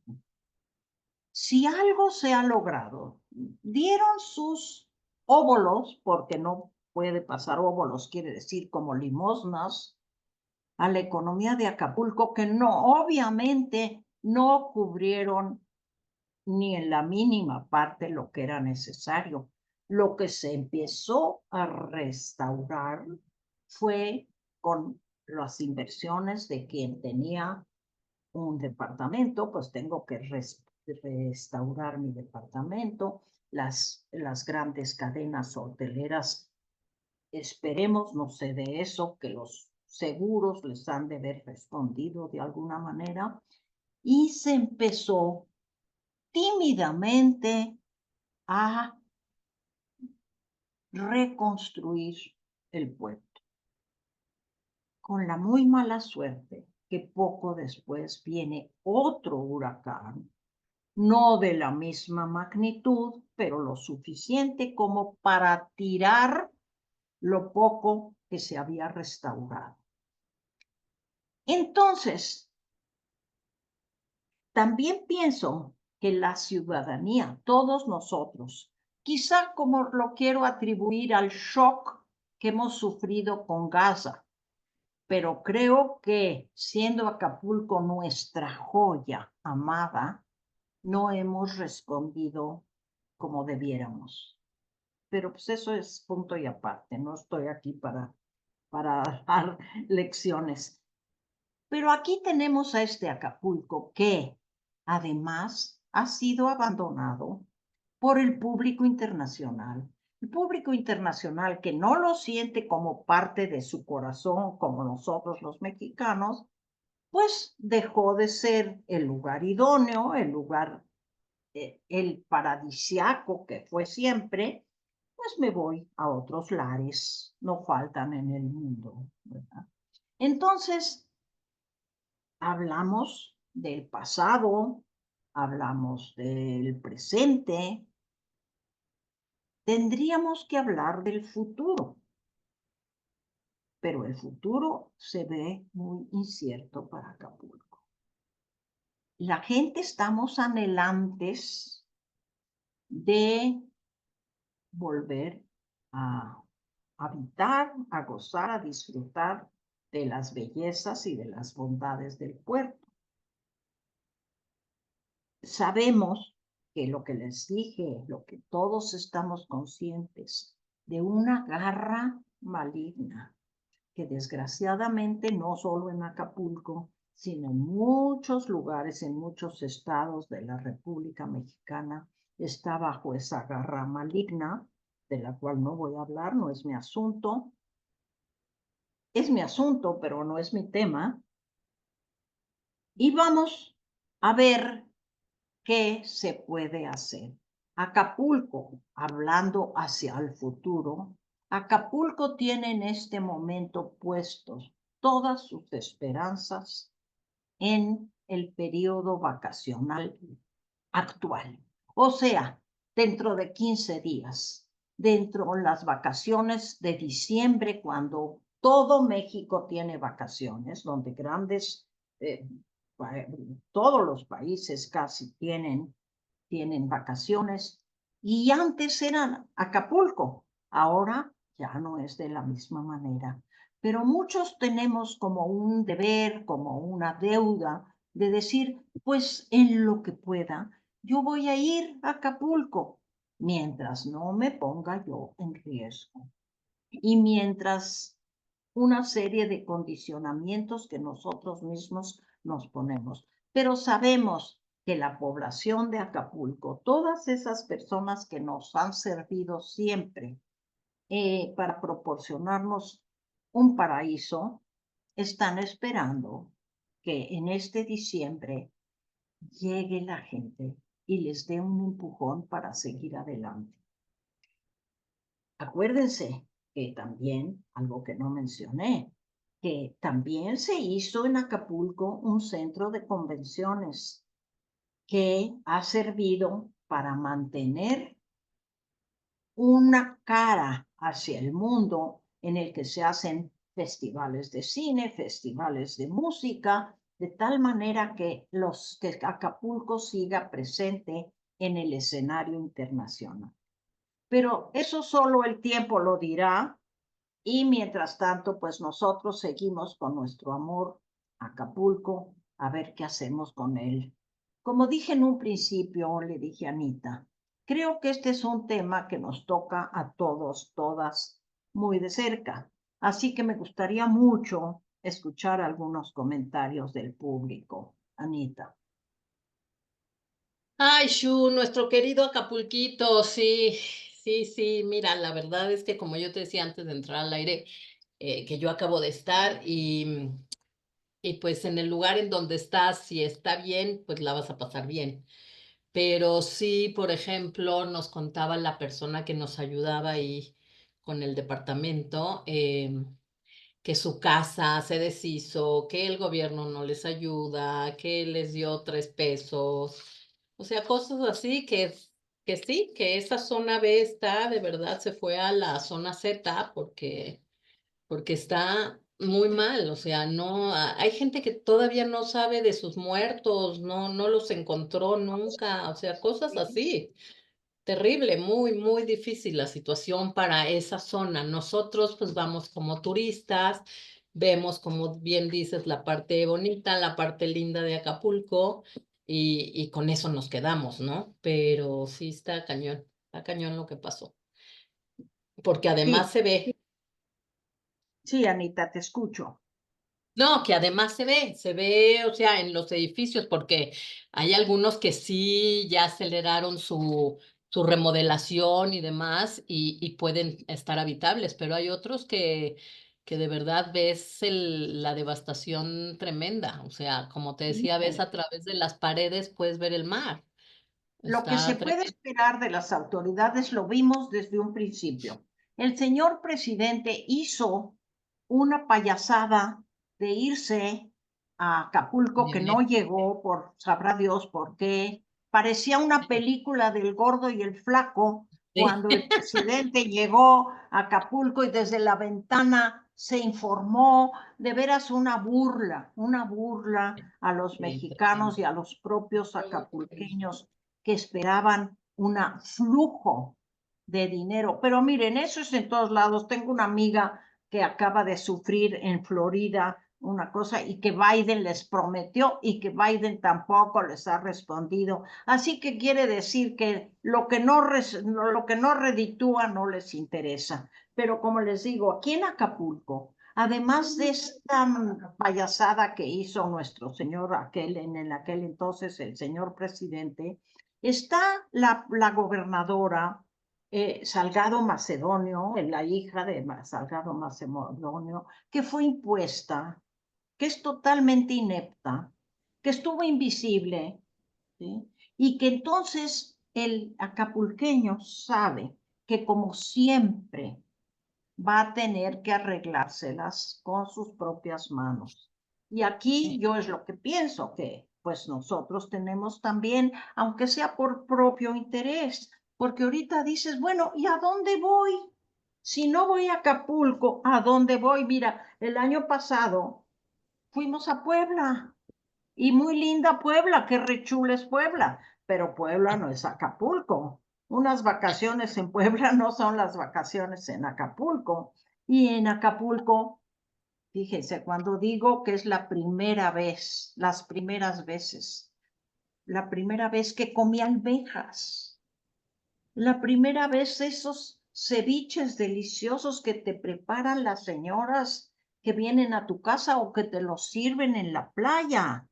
Si algo se ha logrado, dieron sus óvulos, porque no puede pasar óbolos, quiere decir como limosnas, a la economía de Acapulco, que no, obviamente no cubrieron ni en la mínima parte lo que era necesario. Lo que se empezó a restaurar fue con las inversiones de quien tenía un departamento, pues tengo que restaurar mi departamento, las grandes cadenas hoteleras, esperemos, no sé de eso, que los seguros les han de haber respondido de alguna manera, y se empezó tímidamente a reconstruir el puerto, con la muy mala suerte que poco después viene otro huracán, no de la misma magnitud, pero lo suficiente como para tirar lo poco que se había restaurado. Entonces, también pienso que la ciudadanía, todos nosotros, quizá como lo quiero atribuir al shock que hemos sufrido con Gaza, pero creo que siendo Acapulco nuestra joya amada, no hemos respondido como debiéramos. Pero pues eso es punto y aparte, no estoy aquí para dar lecciones. Pero aquí tenemos a este Acapulco que además ha sido abandonado por el público internacional. El público internacional que no lo siente como parte de su corazón, como nosotros los mexicanos, pues dejó de ser el lugar idóneo, el lugar, el paradisiaco que fue siempre, pues me voy a otros lares, no faltan en el mundo, ¿verdad? Entonces, hablamos del pasado, hablamos del presente, tendríamos que hablar del futuro, pero el futuro se ve muy incierto para Acapulco. La gente estamos anhelantes de volver a habitar, a gozar, a disfrutar de las bellezas y de las bondades del puerto. Sabemos que lo que les dije, lo que todos estamos conscientes, de una garra maligna que desgraciadamente no solo en Acapulco, sino en muchos lugares, en muchos estados de la República Mexicana, está bajo esa garra maligna, de la cual no voy a hablar, no es mi asunto. Es mi asunto, pero no es mi tema. Y vamos a ver qué se puede hacer. Acapulco, hablando hacia el futuro, Acapulco tiene en este momento puestos todas sus esperanzas en el periodo vacacional actual. O sea, dentro de 15 días, dentro de las vacaciones de diciembre, cuando todo México tiene vacaciones, donde todos los países casi tienen vacaciones, y antes eran Acapulco, ahora ya no es de la misma manera. Pero muchos tenemos como un deber, como una deuda de decir, pues en lo que pueda, yo voy a ir a Acapulco, mientras no me ponga yo en riesgo. Y mientras una serie de condicionamientos que nosotros mismos nos ponemos. Pero sabemos que la población de Acapulco, todas esas personas que nos han servido siempre para proporcionarnos un paraíso, están esperando que en este diciembre llegue la gente y les dé un empujón para seguir adelante. Acuérdense que también, algo que no mencioné, que también se hizo en Acapulco un centro de convenciones que ha servido para mantener una cara hacia el mundo en el que se hacen festivales de cine, festivales de música, de tal manera que Acapulco siga presente en el escenario internacional. Pero eso solo el tiempo lo dirá, Y mientras tanto, pues nosotros seguimos con nuestro amor a Acapulco, a ver qué hacemos con él. Como dije en un principio, le dije a Anita, creo que este es un tema que nos toca a todos, todas, muy de cerca. Así que me gustaría mucho escuchar algunos comentarios del público. Anita. Ay, Shu, nuestro querido Acapulquito, sí, sí, sí, mira, la verdad es que como yo te decía antes de entrar al aire, que yo acabo de estar y pues en el lugar en donde estás, si está bien, pues la vas a pasar bien. Pero sí, por ejemplo, nos contaba la persona que nos ayudaba ahí con el departamento, que su casa se deshizo, que el gobierno no les ayuda, que les dio 3 pesos, o sea, cosas así que sí, que esa zona B está, de verdad se fue a la zona Z porque está muy mal, o sea, no, hay gente que todavía no sabe de sus muertos, no los encontró nunca, o sea, cosas así. Terrible, muy, muy difícil la situación para esa zona. Nosotros pues vamos como turistas, vemos como bien dices la parte bonita, la parte linda de Acapulco y con eso nos quedamos, ¿no? Pero sí está cañón lo que pasó, porque además Sí, se ve. sí, Anita, te escucho. No, que además se ve, o sea, en los edificios, porque hay algunos que sí ya aceleraron su remodelación y demás y pueden estar habitables, pero hay otros que de verdad ves la devastación tremenda. O sea, como te decía, ves a través de las paredes, puedes ver el mar. Lo que se Está puede tremendo. esperar de las autoridades lo vimos desde un principio. El señor presidente hizo una payasada de irse a Acapulco que no llegó por sabrá Dios por qué. Parecía una película del gordo y el flaco Sí, cuando el presidente llegó a Acapulco y desde la ventana se informó, de veras una burla a los sí, mexicanos tremendo. y a los propios acapulqueños que esperaban un flujo de dinero. Pero miren, eso es en todos lados. Tengo una amiga que acaba de sufrir en Florida una cosa y que Biden les prometió y que Biden tampoco les ha respondido. Así que quiere decir que lo que no reditúa no les interesa. Pero como les digo, aquí en Acapulco, además de esta payasada que hizo nuestro señor en aquel entonces, el señor presidente, está la gobernadora Salgado Macedonio, la hija de Salgado Macedonio, que fue impuesta, que es totalmente inepta, que estuvo invisible, ¿sí? Y que entonces el acapulqueño sabe que como siempre va a tener que arreglárselas con sus propias manos. Y aquí yo es lo que pienso, que pues nosotros tenemos también, aunque sea por propio interés, porque ahorita dices, bueno, ¿y a dónde voy? Si no voy a Acapulco, ¿a dónde voy? Mira, el año pasado fuimos a Puebla y muy linda Puebla, qué rechula es Puebla, pero Puebla no es Acapulco. Unas vacaciones en Puebla no son las vacaciones en Acapulco. Y en Acapulco, fíjese, cuando digo que es la primera vez, las primeras veces, la primera vez que comí almejas, la primera vez esos ceviches deliciosos que te preparan las señoras que vienen a tu casa o que te los sirven en la playa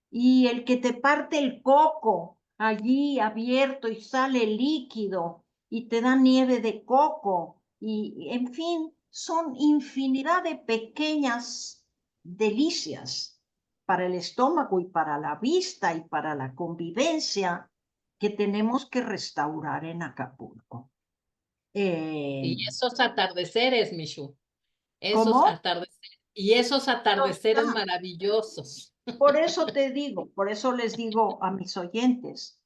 y el que te parte el coco allí abierto y sale líquido y te da nieve de coco y en fin, son infinidad de pequeñas delicias para el estómago y para la vista y para la convivencia que tenemos que restaurar en Acapulco. Eh, Y esos atardeceres, Michu, esos ¿Cómo? atardeceres. Y esos atardeceres maravillosos. Por eso te digo, por eso les digo a mis oyentes,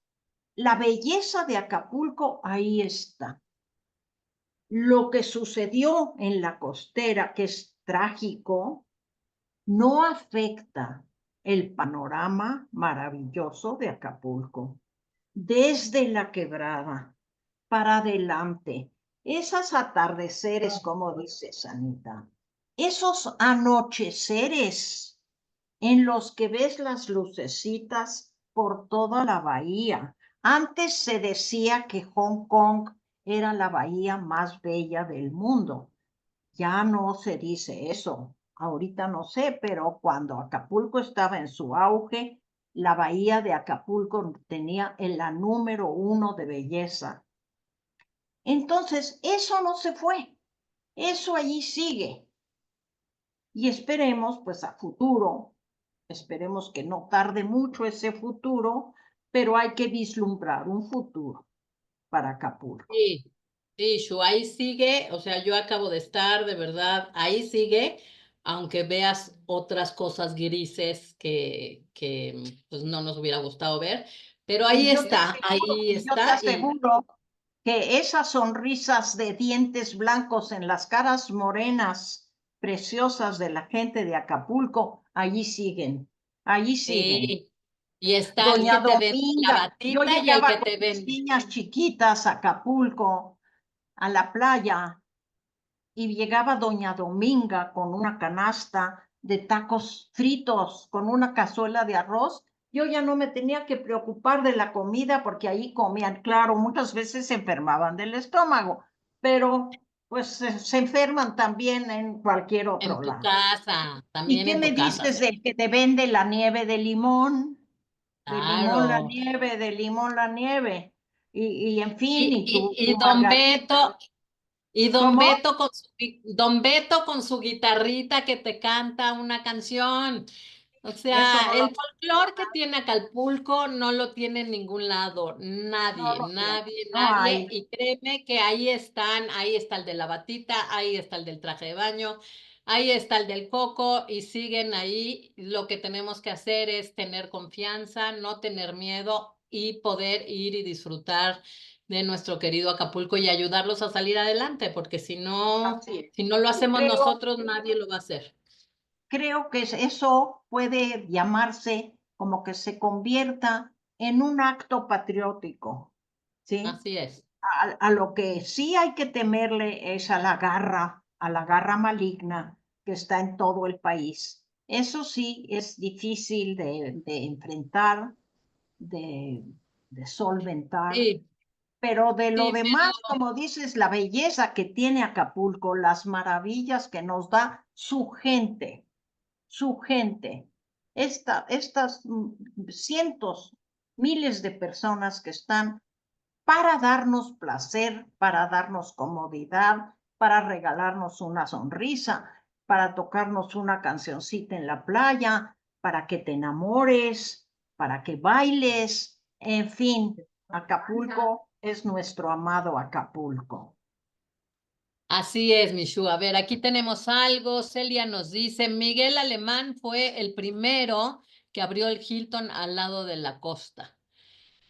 la belleza de Acapulco ahí está. Lo que sucedió en la costera, que es trágico, no afecta el panorama maravilloso de Acapulco. Desde la quebrada para adelante, Esas atardeceres, como dices, Anita, esos anocheceres en los que ves las lucecitas por toda la bahía. Antes se decía que Hong Kong era la bahía más bella del mundo. Ya no se dice eso. Ahorita no sé, pero cuando Acapulco estaba en su auge, la bahía de Acapulco tenía la número uno de belleza. Entonces, eso no se fue. Eso allí sigue. Y esperemos, pues a futuro, esperemos que no tarde mucho ese futuro, pero hay que vislumbrar un futuro para Acapulco. Sí, sí, Shu, ahí sigue, o sea, yo acabo de estar, de verdad, ahí sigue, aunque veas otras cosas grises que pues no nos hubiera gustado ver, pero ahí Yo te está, y aseguro que esas sonrisas de dientes blancos en las caras morenas preciosas de la gente de Acapulco, allí siguen. sí, y está el Doña que te vende la Dominga, yo batita y el llegaba que con te mis vende. niñas chiquitas a Acapulco, a la playa, y llegaba doña Dominga con una canasta de tacos fritos, con una cazuela de arroz. Yo ya no me tenía que preocupar de la comida porque ahí comían, claro, muchas veces se enfermaban del estómago, pero pues se enferman también en cualquier En otro tu lado. casa, ¿Y también qué en me tu casa, dices del que te vende la nieve de limón? De limón la claro. nieve, de limón la nieve. Y en fin, Y, y y, tu y Don margarita. Beto, y ¿Cómo? Don Beto con su guitarrita que te canta una canción. O Eso sea, no el lo, folclore que tiene Acapulco no lo tiene en ningún lado. no Nadie, lo tiene. nadie, No nadie. hay. Y créeme que ahí están, ahí está el de la batita, ahí está el del traje de baño, ahí está el del coco y siguen ahí. Lo que tenemos que hacer es tener confianza, no tener miedo y poder ir y disfrutar de nuestro querido Acapulco y ayudarlos a salir adelante, porque Así es. si no lo Y hacemos nosotros, nadie lo va a hacer. creo que eso puede llamarse como que se convierta en un acto patriótico, ¿sí? Así es. A lo que sí hay que temerle es a la garra maligna que está en todo el país. Eso sí es difícil de enfrentar, de, de solventar, Sí, pero de lo sí, demás, como dices, la belleza que tiene Acapulco, las maravillas que nos da su gente, estas cientos, miles de personas que están para darnos placer, para darnos comodidad, para regalarnos una sonrisa, para tocarnos una cancioncita en la playa, para que te enamores, para que bailes, en fin, Acapulco es nuestro amado Acapulco. así es, Mishu. A ver, aquí tenemos algo. Celia nos dice, Miguel Alemán fue el primero que abrió el Hilton al lado de la costa.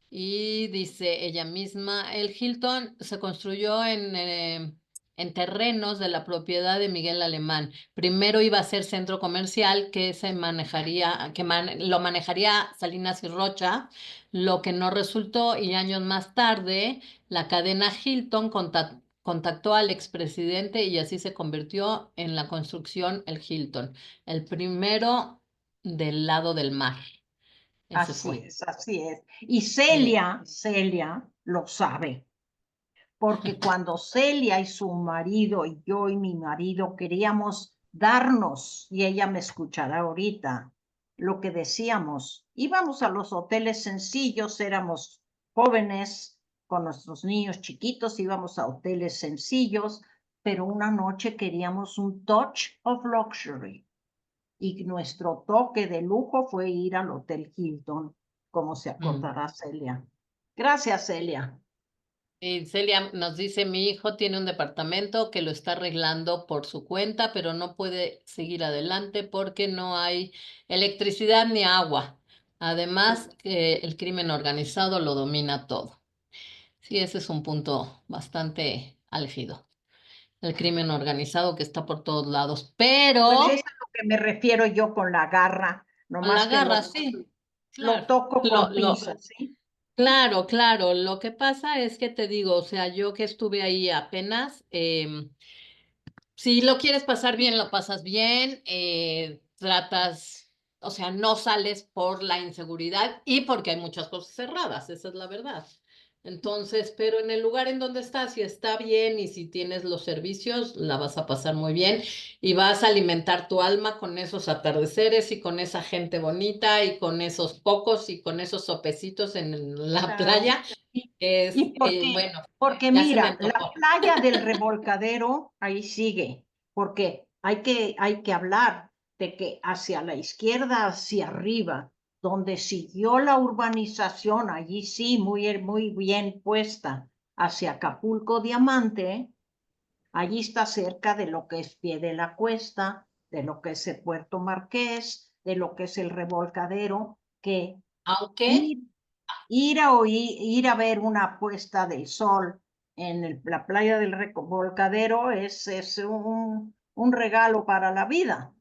Y dice ella misma, el Hilton se construyó en terrenos de la propiedad de Miguel Alemán. Primero iba a ser centro comercial que se manejaría, lo manejaría Salinas y Rocha, lo que no resultó y años más tarde la cadena Hilton contactó al expresidente y así se convirtió en la construcción el Hilton, el primero del lado del mar. Ese Así fue. es, así es. Y Sí. Celia lo sabe, porque cuando Celia y su marido y yo y mi marido queríamos darnos, y ella me escuchará ahorita, lo que decíamos, íbamos a los hoteles sencillos, éramos jóvenes con nuestros niños chiquitos, íbamos a hoteles sencillos, pero una noche queríamos un touch of luxury. Y nuestro toque de lujo fue ir al Hotel Hilton, como se Mm. acordará Celia. Gracias, Celia. Y Celia nos dice, mi hijo tiene un departamento que lo está arreglando por su cuenta, pero no puede seguir adelante porque no hay electricidad ni agua. Además, que el crimen organizado lo domina todo. Sí, ese es un punto bastante álgido. El crimen organizado que está por todos lados, Pues pero es a lo que me refiero yo con la garra, con la nomás que garra, sí, lo claro. toco con pinzas, ¿sí? Claro, claro. Lo que pasa es que te digo, o sea, yo que estuve ahí apenas, si lo quieres pasar bien, lo pasas bien, tratas, o sea, no sales por la inseguridad y porque hay muchas cosas cerradas, esa es la verdad. Entonces, pero en el lugar en donde estás, si está bien y si tienes los servicios, la vas a pasar muy bien y vas a alimentar tu alma con esos atardeceres y con esa gente bonita y con esos pocos y con esos sopecitos en la Claro. playa. ¿Y, Es, y por qué? bueno, Porque ya se me mira, la antojó. playa del Revolcadero ahí sigue, porque hay que hablar de que hacia la izquierda, hacia arriba, donde siguió la urbanización, allí sí, muy bien puesta, hacia Acapulco Diamante, allí está cerca de lo que es Pie de la Cuesta, de lo que es el Puerto Marqués, de lo que es el Revolcadero, que Aunque ir ir a ver una puesta del sol en la playa del Volcadero es un regalo para la vida.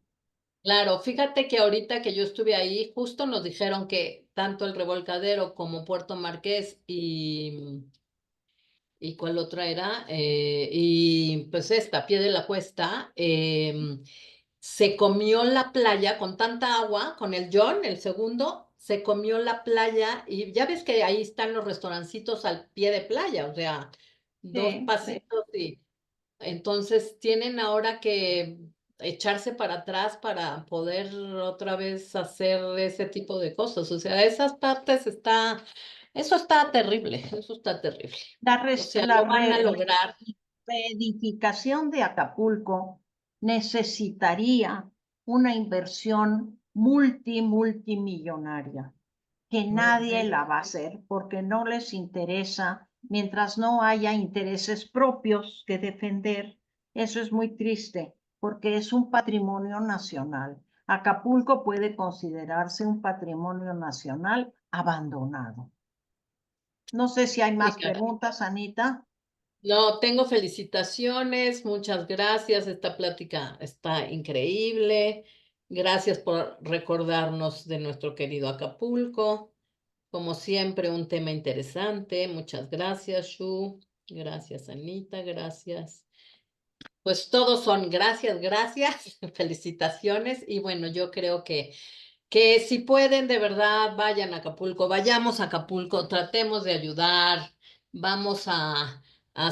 claro, fíjate que ahorita que yo estuve ahí, justo nos dijeron que tanto el Revolcadero como Puerto Marqués y ¿cuál otra era? Y pues esta, Pie de la Cuesta, se comió la playa con tanta agua, con el John, el segundo, se comió la playa y ya ves que ahí están los restaurancitos al pie de playa, o sea, dos Sí, sí. pasitos y entonces tienen ahora que echarse para atrás para poder otra vez hacer ese tipo de cosas. O sea, esas partes eso está terrible, eso está terrible. La, O res- sea, la lo van a lograr. reedificación de Acapulco necesitaría una inversión multimillonaria, que nadie la va a hacer porque no les interesa, mientras no haya intereses propios que defender. Eso es muy triste porque es un patrimonio nacional. Acapulco puede considerarse un patrimonio nacional abandonado. No sé si hay Sí, más caray. preguntas, Anita. No, tengo felicitaciones, muchas gracias. Esta plática está increíble. Gracias por recordarnos de nuestro querido Acapulco. Como siempre, un tema interesante. Muchas gracias, Shu. Gracias, Anita. Gracias. Pues todos son gracias, gracias, felicitaciones. Y bueno, yo creo que si pueden, de verdad, vayan a Acapulco, vayamos a Acapulco, tratemos de ayudar, vamos a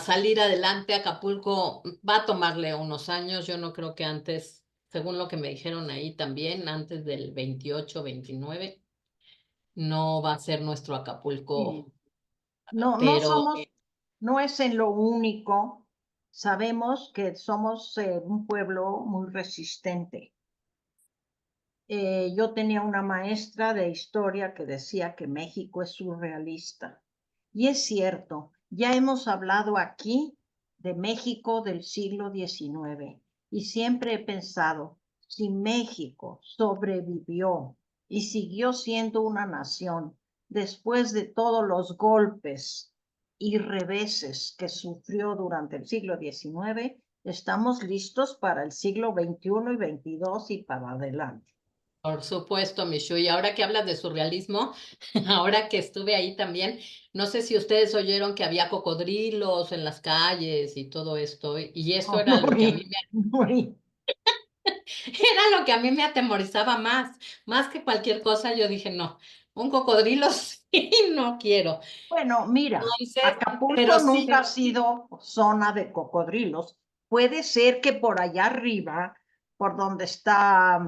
salir adelante. Acapulco va a tomarle unos años, yo no creo que antes, según lo que me dijeron ahí también, antes del 28, 29 no va a ser nuestro Sí. Acapulco, No pero somos, no es en lo único. Sabemos que somos un pueblo muy resistente. Yo tenía una maestra de historia que decía que México es surrealista. Y es cierto, ya hemos hablado aquí de México del siglo XIX y siempre he pensado, si México sobrevivió y siguió siendo una nación después de todos los golpes y reveses que sufrió durante el siglo XIX, estamos listos para el siglo XXI y XXII y para adelante. por supuesto, Michu, y ahora que hablas de surrealismo, ahora que estuve ahí también, no sé si ustedes oyeron que había cocodrilos en las calles y todo esto, y eso No, era no lo que a mí vi, no vi. era lo que a mí me atemorizaba más que cualquier cosa. Yo dije, no, un cocodrilo sí, no quiero. Bueno, mira, Entonces, Acapulco pero nunca sí, ha sido zona de cocodrilos. Puede ser que por allá arriba, por donde está,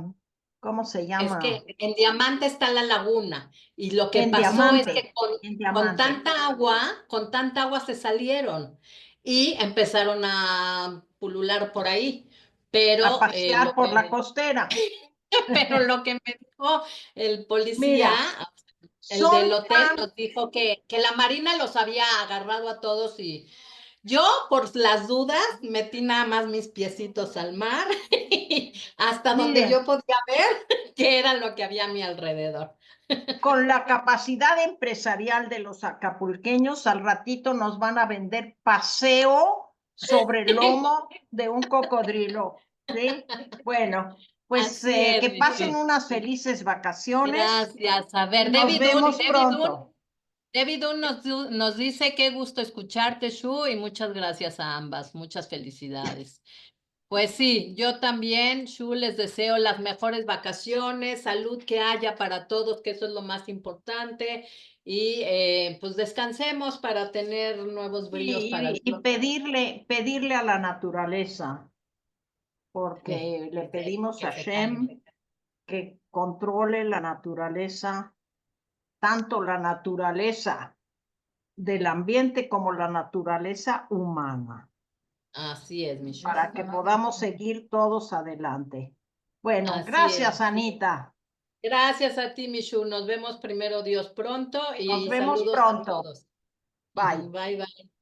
¿cómo se es llama? que en Diamante está la laguna, y lo que En pasó es Diamante, que en con Diamante. tanta agua se salieron y empezaron a pulular por ahí. A Pero pasear por la costera. pero lo que me dijo el policía, Mira, el del son hotel, tan, nos dijo que la Marina los había agarrado a todos y yo, por las dudas, metí nada más mis piecitos al mar hasta donde miren, yo podía ver qué era lo que había a mi alrededor. con la capacidad empresarial de los acapulqueños, al ratito nos van a vender paseo sobre el lomo de un cocodrilo, ¿sí? Bueno, pues Así es, que pasen Michi. unas felices vacaciones Gracias. A y ver, nos vemos Debbie Dunn, pronto. David nos dice qué gusto escucharte, Shu, y muchas gracias a ambas. Muchas felicidades. Pues sí, yo también, Shu, les deseo las mejores vacaciones, salud que haya para todos, que eso es lo más importante, y pues descansemos para tener nuevos bríos para el Y pedirle a la naturaleza, porque le pedimos que a se Shem calme. que controle la naturaleza, tanto la naturaleza del ambiente como la naturaleza humana, Así es, mi Shu. para que podamos seguir todos adelante. Bueno, Así gracias, es. Anita. Gracias a ti, Mishu. Nos vemos primero Dios pronto Nos y vemos saludos a pronto. todos. Bye. Bye, bye.